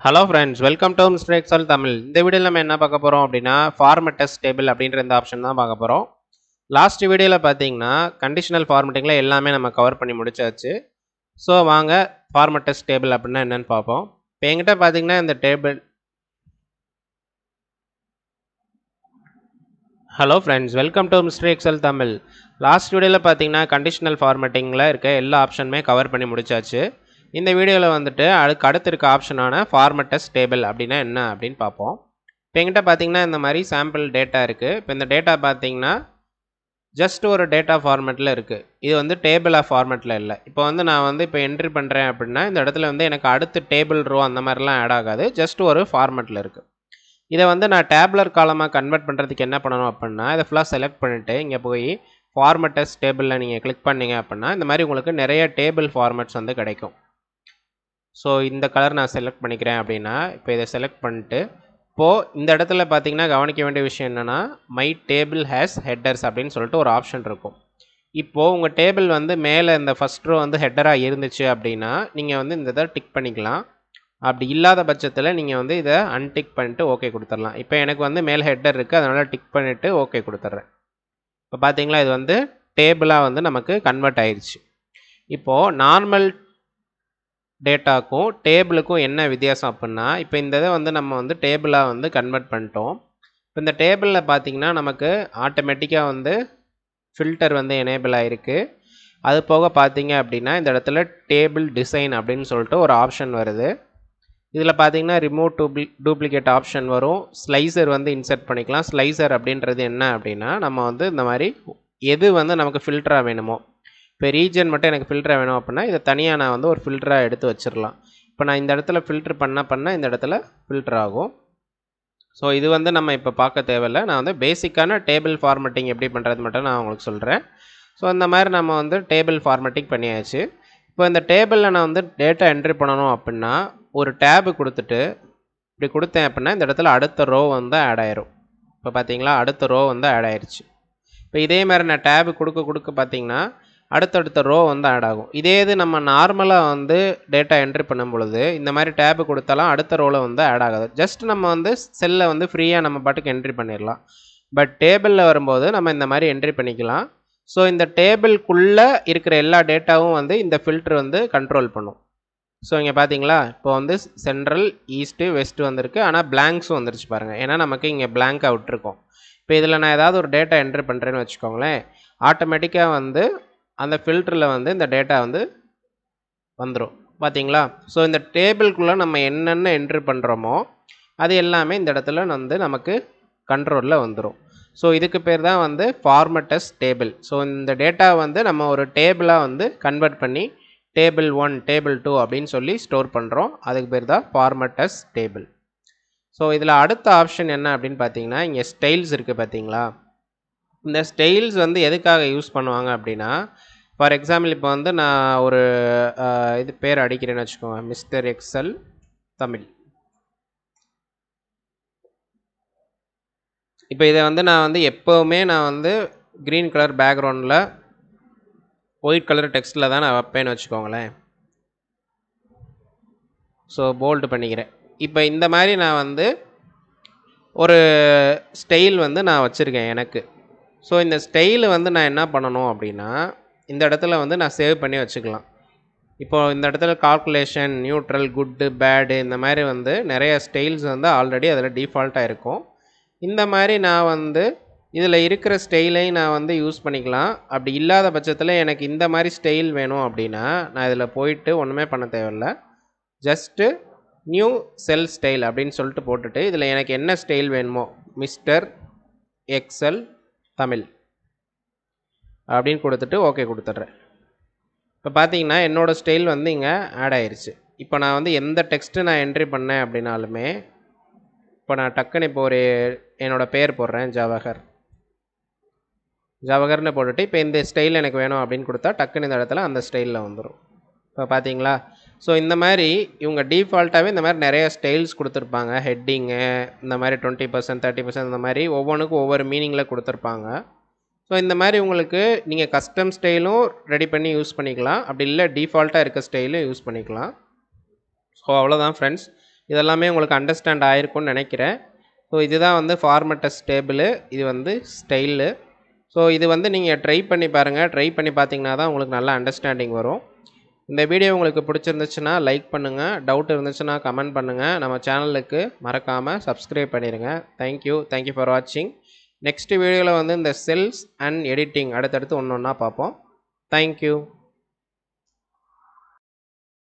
Hello friends, welcome to Mister Excel Tamil. இந்த வீடியோவில் நம்ம என்ன பார்க்க போகிறோம் அப்படின்னா, ஃபார்மட் டெஸ்ட் டேபிள் அப்படின்ற இந்த ஆப்ஷன் தான் பார்க்க போகிறோம். லாஸ்ட் வீடியோவில் பார்த்தீங்கன்னா கண்டிஷனல் ஃபார்மட்டிங்கில் எல்லாமே நம்ம கவர் பண்ணி முடிச்சாச்சு. ஸோ வாங்க ஃபார்மட் டெஸ்ட் டேபிள் அப்படின்னா என்னென்னு பார்ப்போம். இப்போ என்கிட்ட பார்த்தீங்கன்னா இந்த table. Hello friends, welcome to Mister Excel Tamil. Last வீடியோவில் பார்த்தீங்கன்னா கண்டிஷனல் ஃபார்மட்டிங்கில் இருக்க எல்லா ஆப்ஷனுமே கவர் பண்ணி முடிச்சாச்சு. இந்த வீடியோவில் வந்துட்டு அடுத்து இருக்க ஆப்ஷனான ஃபார்மட் டெஸ்ட் டேபிள் அப்படின்னா என்ன அப்படின்னு பார்ப்போம். இப்போ என்கிட்ட பார்த்தீங்கன்னா இந்த மாதிரி சாம்பிள் டேட்டா இருக்குது. இப்போ இந்த டேட்டா பார்த்தீங்கன்னா ஜஸ்ட் ஒரு டேட்டா ஃபார்மேட்டில் இருக்குது. இது வந்து டேபிள் ஆஃப் ஃபார்மேட்டில் இல்லை. இப்போ வந்து நான் வந்து இப்போ என்ட்ரி பண்ணுறேன் அப்படின்னா இந்த இடத்துல வந்து எனக்கு அடுத்து டேபிள் ரோ அந்த மாதிரிலாம் ஆட் ஆகாது. ஜஸ்ட் ஒரு ஃபார்மேட்டில் இருக்குது. இதை வந்து நான் டேப்லர் காலமாக கன்வெர்ட் பண்ணுறதுக்கு என்ன பண்ணணும் அப்படின்னா, இதை ஃபுல்லாக செலக்ட் பண்ணிவிட்டு இங்கே போய் ஃபார்மட் டெஸ்ட் டேபிளில் நீங்கள் கிளிக் பண்ணிங்க அப்படின்னா இந்த மாதிரி உங்களுக்கு நிறைய டேபிள் ஃபார்மேட்ஸ் வந்து கிடைக்கும். ஸோ இந்த கலர் நான் செலக்ட் பண்ணிக்கிறேன் அப்படின்னா இப்போ இதை செலக்ட் பண்ணிட்டு இப்போது இந்த இடத்துல பார்த்தீங்கன்னா கவனிக்க வேண்டிய விஷயம் என்னென்னா, மை டேபிள் ஹேஸ் ஹெட்டர்ஸ் அப்படின்னு சொல்லிட்டு ஒரு ஆப்ஷன் இருக்கும். இப்போது உங்கள் டேபிள் வந்து மேலே இந்த ஃபஸ்ட் ரோ வந்து ஹெட்டராக இருந்துச்சு அப்படின்னா நீங்கள் வந்து இந்த இதை டிக் பண்ணிக்கலாம். அப்படி இல்லாத பட்சத்தில் நீங்கள் வந்து இதை அன்டிக் பண்ணிட்டு ஓகே கொடுத்துடலாம். இப்போ எனக்கு வந்து மேலே ஹெட்டர் இருக்குது, அதனால் டிக் பண்ணிவிட்டு ஓகே கொடுத்துட்றேன். இப்போ பார்த்தீங்களா இது வந்து டேபிளாக வந்து நமக்கு கன்வெர்ட் ஆயிடுச்சு. இப்போது நார்மல் டேட்டாக்கும் டேபிளுக்கும் என்ன வித்தியாசம் அப்படின்னா, இப்போ இந்த இதை வந்து நம்ம வந்து டேபிளாக வந்து கன்வெர்ட் பண்ணிட்டோம். இப்போ இந்த டேபிளில் பார்த்தீங்கன்னா நமக்கு ஆட்டோமேட்டிக்காக வந்து ஃபில்டர் வந்து எனேபிள் ஆகிருக்கு. அது போக பார்த்தீங்க அப்படின்னா இந்த இடத்துல டேபிள் டிசைன் அப்படின்னு சொல்லிட்டு ஒரு ஆப்ஷன் வருது. இதில் பார்த்தீங்கன்னா ரிமூவ் டூப்ளிகேட் ஆப்ஷன் வரும். ஸ்லைசர் வந்து இன்சர்ட் பண்ணிக்கலாம். ஸ்லைசர் அப்படின்றது என்ன அப்படின்னா, நம்ம வந்து இந்த மாதிரி எது வந்து நமக்கு ஃபில்டராக வேணுமோ, இப்போ ரீஜன் மட்டும் எனக்கு ஃபில்டர் வேணும் அப்படின்னா இதை தனியாக நான் வந்து ஒரு ஃபில்டராக எடுத்து வச்சிடலாம். இப்போ நான் இந்த இடத்துல ஃபில்டர் பண்ண இந்த இடத்துல ஃபில்டர் ஆகும். ஸோ இது வந்து நம்ம இப்போ பார்க்க தேவையில்லை. நான் வந்து பேசிக்கான டேபிள் ஃபார்மேட்டிங் எப்படி பண்ணுறது மட்டும் நான் உங்களுக்கு சொல்கிறேன். ஸோ இந்த மாதிரி நம்ம வந்து டேபிள் ஃபார்மேட்டிங் பண்ணியாச்சு. இப்போ இந்த டேபிளில் நான் வந்து டேட்டா என்ட்ரி பண்ணணும் அப்படின்னா ஒரு டேபு கொடுத்துட்டு இப்படி கொடுத்தேன் அப்படின்னா இந்த இடத்துல அடுத்த ரோ வந்து ஆட் ஆயிரும். இப்போ பார்த்தீங்களா அடுத்த ரோ வந்து ஆட் ஆயிடுச்சு. இப்போ இதே மாதிரி நான் டேபு கொடுக்க பார்த்தீங்கன்னா அடுத்தடுத்த ரோ வந்து ஆட் ஆகும். இதே இது நம்ம நார்மலாக வந்து டேட்டா என்ட்ரி பண்ணும் பொழுது இந்த மாதிரி டேபு கொடுத்தாலும் அடுத்த ரோவில் வந்து ஆட் ஆகாது. ஜஸ்ட் நம்ம வந்து செல்லை வந்து ஃப்ரீயாக நம்ம பாட்டுக்கு என்ட்ரி பண்ணிடலாம். பட் டேபிளில் வரும்போது நம்ம இந்த மாதிரி என்ட்ரி பண்ணிக்கலாம். ஸோ இந்த டேபிள்குள்ளே இருக்கிற எல்லா டேட்டாவும் வந்து இந்த ஃபில்டர் வந்து கண்ட்ரோல் பண்ணும். ஸோ இங்கே பார்த்தீங்களா இப்போ வந்து சென்ட்ரல், ஈஸ்ட்டு, வெஸ்ட்டு வந்திருக்கு. ஆனால் பிளாங்க்ஸும் வந்துருச்சு பாருங்கள். ஏன்னா நமக்கு இங்கே பிளாங்காக விட்டுருக்கோம். இப்போ இதில் நான் ஏதாவது ஒரு டேட்டா என்ட்ரி பண்ணுறேன்னு வச்சுக்கோங்களேன், ஆட்டோமேட்டிக்காக வந்து அந்த ஃபில்டரில் வந்து இந்த டேட்டா வந்து வந்துடும். பார்த்தீங்களா? ஸோ இந்த டேபிள்குள்ளே நம்ம என்னென்ன என்ட்ரி பண்ணுறோமோ அது எல்லாமே இந்த இடத்துல வந்து நமக்கு கண்ட்ரோலில் வந்துடும். ஸோ இதுக்கு பேர் தான் வந்து ஃபார்மட் டெஸ்ட் டேபிள். ஸோ இந்த டேட்டா வந்து நம்ம ஒரு டேபிளாக வந்து கன்வெர்ட் பண்ணி டேபிள் 1, டேபிள் 2 அப்படின்னு சொல்லி ஸ்டோர் பண்ணுறோம். அதுக்கு பேர் தான் ஃபார்மட் டெஸ்ட் டேபிள். ஸோ இதில் அடுத்த ஆப்ஷன் என்ன அப்படின்னு பார்த்தீங்கன்னா, இங்கே ஸ்டைல்ஸ் இருக்குது பார்த்தீங்களா? இந்த ஸ்டைல்ஸ் வந்து எதுக்காக யூஸ் பண்ணுவாங்க அப்படின்னா, ஃபார் எக்ஸாம்பிள் இப்போ வந்து நான் ஒரு இது பேர் அடிக்கிறேன்னு வச்சுக்கோங்க, மிஸ்டர் எக்ஸல் தமிழ். இப்போ இதை வந்து நான் வந்து எப்போவுமே நான் வந்து க்ரீன் கலர் பேக்ரவுண்டில் ஒயிட் கலர் டெக்ஸ்ட்டில் தான் நான் வைப்பேன்னு வச்சுக்கோங்களேன். ஸோ போல்டு பண்ணிக்கிறேன். இப்போ இந்த மாதிரி நான் வந்து ஒரு ஸ்டைல் வந்து நான் வச்சுருக்கேன் எனக்கு. ஸோ இந்த ஸ்டைலு வந்து நான் என்ன பண்ணணும் அப்படின்னா, இந்த இடத்துல வந்து நான் சேவ் பண்ணி வச்சுக்கலாம். இப்போது இந்த இடத்துல கால்குலேஷன், நியூட்ரல், குட்டு, பேடு இந்த மாதிரி வந்து நிறைய ஸ்டைல்ஸ் வந்து ஆல்ரெடி அதில் டிஃபால்ட்டாக இருக்கும். இந்த மாதிரி நான் வந்து இதில் இருக்கிற ஸ்டைலையும் நான் வந்து யூஸ் பண்ணிக்கலாம். அப்படி இல்லாத பட்சத்தில் எனக்கு இந்த மாதிரி ஸ்டைல் வேணும் அப்படின்னா நான் இதில் போயிட்டு ஒன்றுமே பண்ண தேவையில்ல. ஜஸ்ட்டு நியூ செல் ஸ்டைல் அப்படின்னு சொல்லிட்டு போட்டுட்டு இதில் எனக்கு என்ன ஸ்டைல் வேணுமோ, மிஸ்டர் எக்ஸல் தமிழ் அப்படின்னு கொடுத்துட்டு ஓகே கொடுத்துட்றேன். இப்போ பார்த்தீங்கன்னா என்னோடய ஸ்டைல் வந்து இங்கே ஆட் ஆயிடுச்சு. இப்போ நான் வந்து எந்த டெக்ஸ்ட்டு நான் என்ட்ரி பண்ணேன் அப்படின்னாலுமே, இப்போ நான் டக்குன்னு இப்போ ஒரு என்னோடய பேர் போடுறேன், ஜவஹர்னு போட்டுட்டு இப்போ இந்த ஸ்டைல் எனக்கு வேணும் அப்படின்னு கொடுத்தா டக்குன்னு இந்த இடத்துல அந்த ஸ்டைலில் வந்துடும். இப்போ பார்த்தீங்களா? ஸோ இந்த மாதிரி இவங்க டிஃபால்ட்டாகவே இந்த மாதிரி நிறைய ஸ்டைல்ஸ் கொடுத்துருப்பாங்க. ஹெட்டிங்கு இந்த மாதிரி 20%, 30% இந்த மாதிரி ஒவ்வொன்றுக்கும் ஒவ்வொரு மீனிங்கில் கொடுத்துருப்பாங்க. ஸோ இந்த மாதிரி உங்களுக்கு நீங்கள் கஸ்டம் ஸ்டைலும் ரெடி பண்ணி யூஸ் பண்ணிக்கலாம். அப்படி இல்லை டிஃபால்ட்டாக இருக்க ஸ்டைலும் யூஸ் பண்ணிக்கலாம். ஸோ அவ்வளோதான் ஃப்ரெண்ட்ஸ். இதெல்லாமே உங்களுக்கு அண்டர்ஸ்டாண்ட் ஆகிருக்கும்னு நினைக்கிறேன். ஸோ இதுதான் வந்து ஃபார்மட்டஸ் டேபிள், இது வந்து ஸ்டைலு. ஸோ இது வந்து நீங்கள் ட்ரை பண்ணி பாருங்கள். ட்ரை பண்ணி பார்த்தீங்கன்னா தான் உங்களுக்கு நல்ல அண்டர்ஸ்டாண்டிங் வரும். இந்த வீடியோ உங்களுக்கு பிடிச்சிருந்துச்சுன்னா லைக் பண்ணுங்கள். டவுட் இருந்துச்சுன்னா கமெண்ட் பண்ணுங்கள். நம்ம சேனலுக்கு மறக்காமல் சப்ஸ்கிரைப் பண்ணிடுங்க. தேங்க்யூ ஃபார் வாட்சிங். நெக்ஸ்ட் வீடியோவில் வந்து இந்த செல்ஸ் அண்ட் எடிட்டிங் அடுத்தடுத்து ஒன்று ஒன்றா பார்ப்போம். தேங்க்யூ.